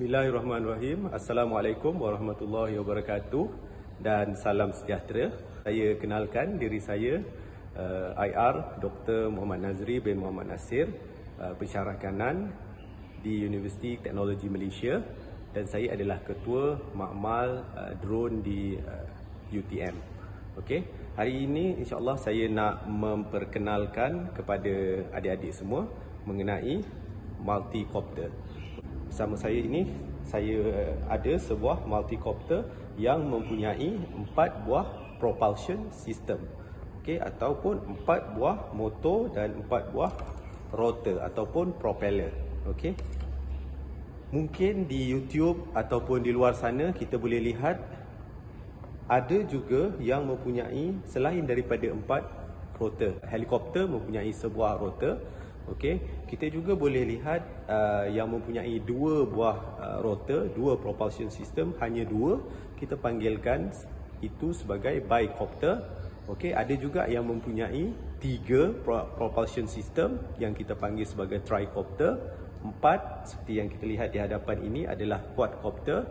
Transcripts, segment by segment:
Bismillahirrahmanirrahim. Assalamualaikum warahmatullahi wabarakatuh dan salam sejahtera. Saya kenalkan diri saya IR Dr. Muhammad Nazri bin Muhammad Nasir, pensyarah kanan di Universiti Teknologi Malaysia, dan saya adalah ketua makmal drone di UTM. Okey, hari ini insya-Allah saya nak memperkenalkan kepada adik-adik semua mengenai multicopter. Bersama saya ini, saya ada sebuah multicopter yang mempunyai 4 buah propulsion system, okey, ataupun 4 buah motor dan 4 buah rotor ataupun propeller. Okey, mungkin di YouTube ataupun di luar sana kita boleh lihat ada juga yang mempunyai selain daripada 4 rotor. Helikopter mempunyai sebuah rotor. Okey, kita juga boleh lihat yang mempunyai 2 buah rotor, 2 propulsion system, hanya 2, kita panggilkan itu sebagai bicopter. Okey, ada juga yang mempunyai 3 propulsion system yang kita panggil sebagai tricopter. 4 seperti yang kita lihat di hadapan ini adalah quadcopter.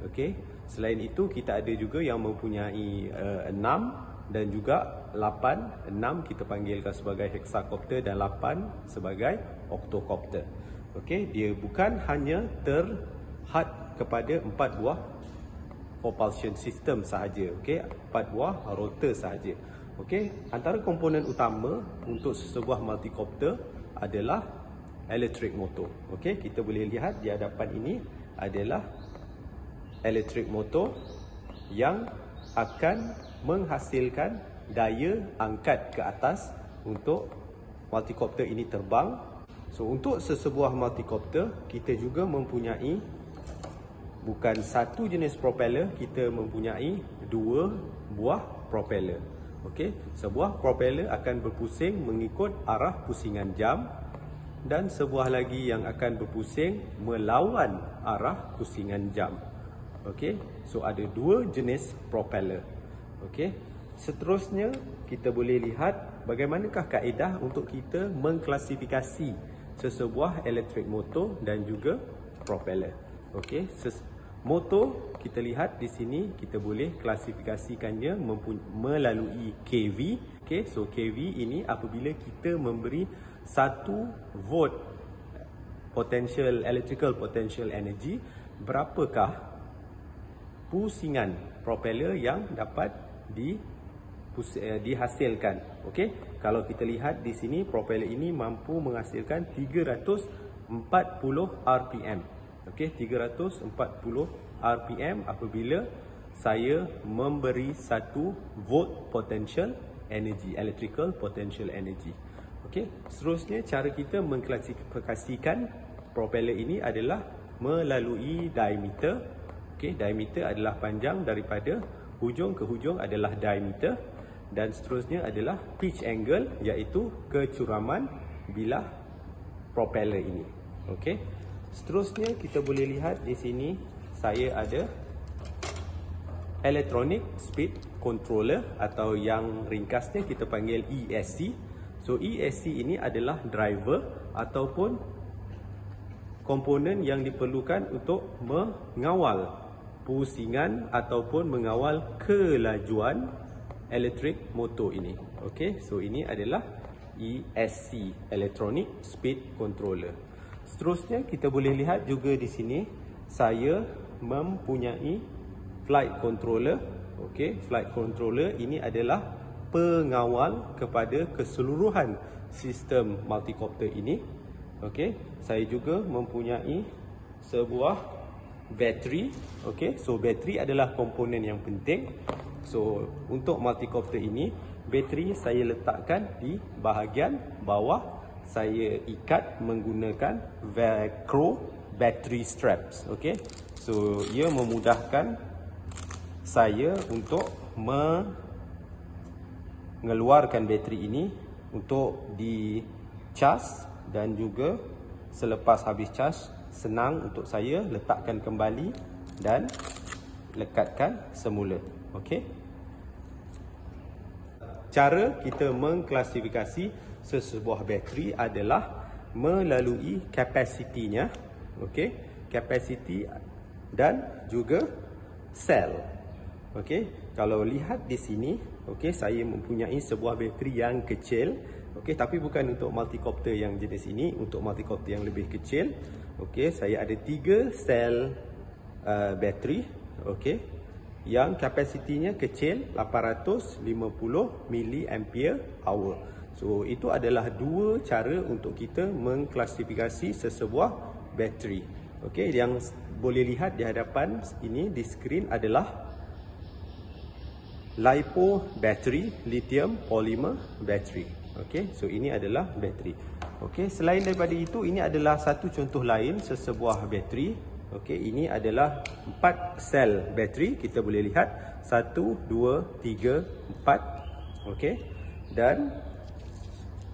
Okey, selain itu kita ada juga yang mempunyai 6 dan juga 8. 6 kita panggilkan sebagai hexacopter dan 8 sebagai octocopter. Okey, dia bukan hanya terhad kepada 4 buah propulsion system sahaja. Okey, 4 buah rotor sahaja. Okey, antara komponen utama untuk sebuah multicopter adalah electric motor. Okey, kita boleh lihat di hadapan ini adalah electric motor yang akan menghasilkan daya angkat ke atas untuk multicopter ini terbang. So untuk sesebuah multicopter kita juga mempunyai bukan satu jenis propeller, kita mempunyai 2 buah propeller. Okey, sebuah propeller akan berpusing mengikut arah pusingan jam dan sebuah lagi yang akan berpusing melawan arah pusingan jam. Okey, so ada 2 jenis propeller. Okey, seterusnya kita boleh lihat bagaimanakah kaedah untuk kita mengklasifikasi sesebuah elektrik motor dan juga propeller. Okey, motor kita lihat di sini kita boleh klasifikasikannya melalui kV. Okey, so kV ini apabila kita memberi 1 volt electrical potential energy, berapakah pusingan propeller yang dapat dihasilkan. Okey, kalau kita lihat di sini propeller ini mampu menghasilkan 340 rpm. Okey, 340 rpm apabila saya memberi 1 volt potential energy, electrical potential energy. Okey, seterusnya cara kita mengklasifikasikan propeller ini adalah melalui diameter. Okey, diameter adalah panjang daripada hujung ke hujung adalah diameter, dan seterusnya adalah pitch angle, iaitu kecuraman bilah propeller ini. Okey, seterusnya kita boleh lihat di sini saya ada electronic speed controller atau yang ringkasnya kita panggil ESC. So ESC ini adalah driver ataupun komponen yang diperlukan untuk mengawal pusingan ataupun mengawal kelajuan elektrik motor ini. Okey, so ini adalah ESC, Electronic Speed Controller. Seterusnya kita boleh lihat juga di sini saya mempunyai flight controller. Okey, flight controller ini adalah pengawal kepada keseluruhan sistem multicopter ini. Okey, saya juga mempunyai sebuah bateri. Okey, so bateri adalah komponen yang penting. So untuk multicopter ini, bateri saya letakkan di bahagian bawah. Saya ikat menggunakan velcro battery straps. Okey, so ia memudahkan saya untuk mengeluarkan bateri ini untuk di-charge, dan juga selepas habis charge senang untuk saya letakkan kembali dan lekatkan semula. Okey, cara kita mengklasifikasi sesebuah bateri adalah melalui kapasitinya. Okey, capacity dan juga sel. Okey, kalau lihat di sini, okey, saya mempunyai sebuah bateri yang kecil, okey, tapi bukan untuk multicopter yang jenis ini, untuk multicopter yang lebih kecil. Okey, saya ada 3 sel bateri, okey, yang kapasitinya kecil 850 mAh. So itu adalah 2 cara untuk kita mengklasifikasi sesebuah bateri. Okey, yang boleh lihat di hadapan ini di skrin adalah LiPo battery, lithium polymer battery. Okey, so ini adalah bateri. Okey, selain daripada itu, ini adalah satu contoh lain sesebuah bateri. Okey, ini adalah 4 sel bateri. Kita boleh lihat 1, 2, 3, 4. Okey, dan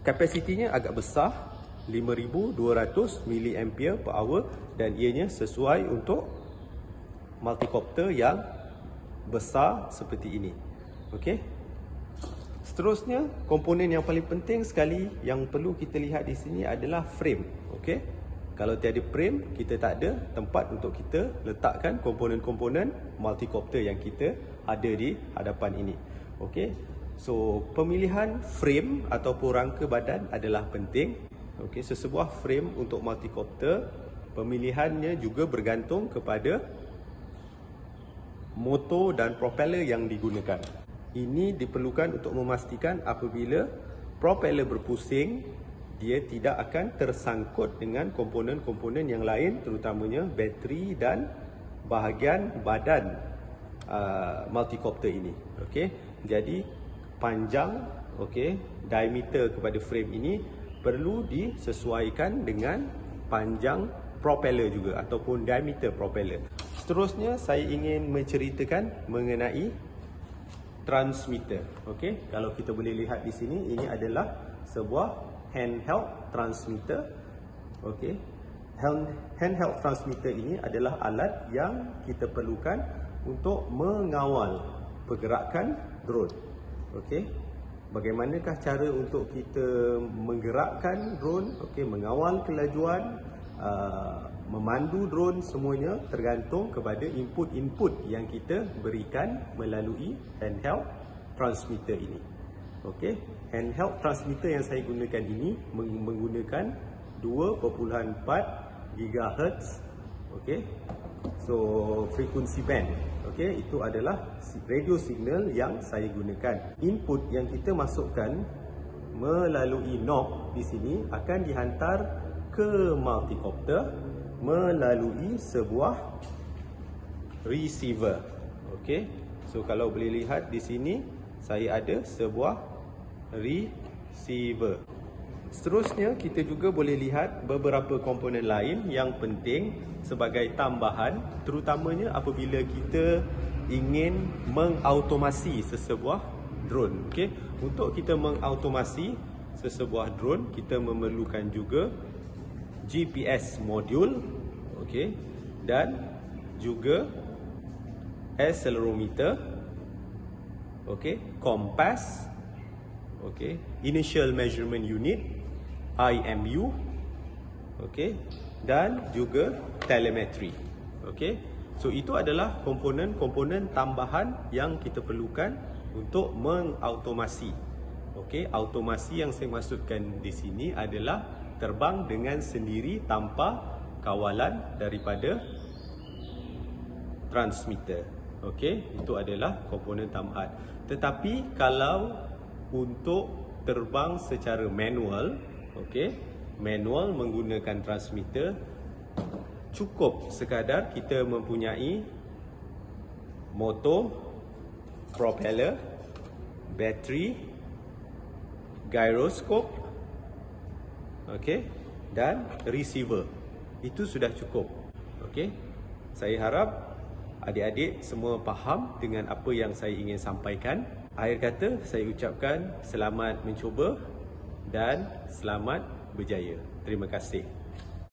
kapasitinya agak besar, 5200 mAh, dan ianya sesuai untuk multicopter yang besar seperti ini. Okey. Seterusnya, komponen yang paling penting sekali yang perlu kita lihat di sini adalah frame. Okey. Kalau tiada frame, kita tak ada tempat untuk kita letakkan komponen-komponen multicopter yang kita ada di hadapan ini. Okey. So, pemilihan frame ataupun rangka badan adalah penting. Okey, sesebuah frame untuk multicopter, pemilihannya juga bergantung kepada motor dan propeller yang digunakan. Ini diperlukan untuk memastikan apabila propeller berpusing, dia tidak akan tersangkut dengan komponen-komponen yang lain, terutamanya bateri dan bahagian badan multicopter ini. Okey, jadi panjang, okey, diameter kepada frame ini perlu disesuaikan dengan panjang propeller juga ataupun diameter propeller. Seterusnya, saya ingin menceritakan mengenai transmitter. Okey, kalau kita boleh lihat di sini, ini adalah sebuah handheld transmitter. Okey, handheld transmitter ini adalah alat yang kita perlukan untuk mengawal pergerakan drone. Okey, bagaimanakah cara untuk kita menggerakkan drone? Okey, mengawal kelajuan, memandu drone, semuanya tergantung kepada input-input yang kita berikan melalui handheld transmitter ini. Okey, handheld transmitter yang saya gunakan ini menggunakan 2.4 GHz. Okey, so frekuensi band. Okey, itu adalah radio signal yang saya gunakan. Input yang kita masukkan melalui knob di sini akan dihantar ke multicopter melalui sebuah receiver. Okey, so kalau boleh lihat di sini, saya ada sebuah receiver. Seterusnya, kita juga boleh lihat beberapa komponen lain yang penting sebagai tambahan, terutamanya apabila kita ingin mengautomasi sesebuah drone. Okey, untuk kita mengautomasi sesebuah drone, kita memerlukan juga GPS modul, okey, dan juga accelerometer, okey, kompas, okey, initial measurement unit, IMU, okey, dan juga telemetri. Okey, so itu adalah komponen-komponen tambahan yang kita perlukan untuk mengautomasi. Okey, automasi yang saya maksudkan di sini adalah terbang dengan sendiri tanpa kawalan daripada transmitter. Okey, itu adalah komponen tambahan. Tetapi kalau untuk terbang secara manual, okey, manual menggunakan transmitter, cukup sekadar kita mempunyai motor, propeller, bateri, gyroscope, okey, dan receiver. Itu sudah cukup. Okey, saya harap adik-adik semua faham dengan apa yang saya ingin sampaikan. Akhir kata, saya ucapkan selamat mencuba dan selamat berjaya. Terima kasih.